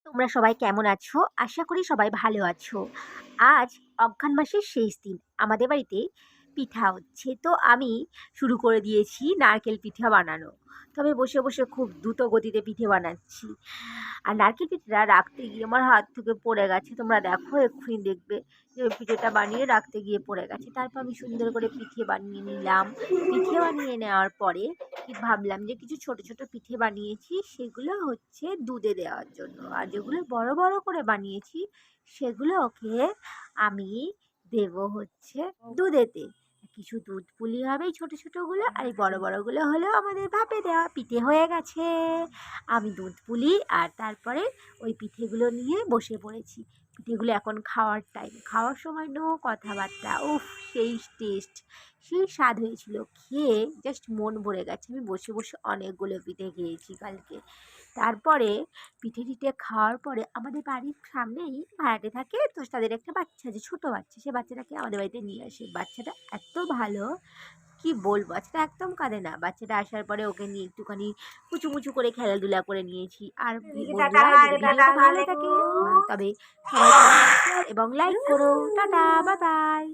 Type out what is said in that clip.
তোমরা সবাই কেমন আছো? আশা করি সবাই ভালো আছো। আজ অঘ্রান মাসের শেষ দিন। আমাদের বাড়িতে পিঠা হচ্ছে। তো আমি শুরু করে দিয়েছি নারকেল পিঠা বানানো। তো আমি বসে, বসে খুব দ্রুত গতিতে পিঠে বানাচ্ছি। আর নারকেল পিঠেটা রাখতে গিয়ে আমার হাত থেকে পড়ে গেছে। তোমরা দেখো এক্ষুনি দেখবে যে পিঠেটা বানিয়ে রাখতে গিয়ে পড়ে গেছে। তারপর আমি সুন্দর করে পিঠে বানিয়ে নিলাম। পিঠে বানিয়ে নেওয়ার পরে ভাবলাম যে কিছু ছোট, ছোট পিঠে বানিয়েছি সেগুলো হচ্ছে দুধে দেওয়ার জন্য। আর যেগুলো বড়, বড় করে বানিয়েছি সেগুলোকে আমি দেবো হচ্ছে দুধেতে। কিছু দুধ পুলি হবে এই ছোট, ছোটগুলো আর এই বড়, বড়গুলো হলো আমাদের ভাপে দেওয়া। পিঠে হয়ে গেছে। আমি দুধ পুলি আর তারপরে ওই পিঠেগুলো নিয়ে বসে পড়েছি। পিঠেগুলো এখন খাওয়ার টাইম। খাওয়ার সময় নো কথাবার্তা। উফ! সেই টেস্ট, সেই স্বাদ হয়েছিল। খেয়ে জাস্ট মন ভরে গেছে। আমি বসে, বসে অনেকগুলো পিঠে খেয়েছি কালকে। তারপরে পিঠে-টিঠে খাওয়ার পরে আমাদের বাড়ির সামনেই ভাড়াটে থাকে। তো তাদের একটা বাচ্চা আছে, ছোট বাচ্চা। সে বাচ্চাটাকে আমাদের বাড়িতে নিয়ে আসে। বাচ্চাটা এত ভালো, কি বলবো! বাচ্চাটা একদম কাঁদে না। বাচ্চাটা আসার পরে ওকে নিয়ে একটুখানি কুচু করে খেলাধুলা করে নিয়েছি। আর বন্ধুরা যদি ভিডিওটা ভালো থাকে তবে সবাই শেয়ার এবং লাইক করো। Tata, bye bye.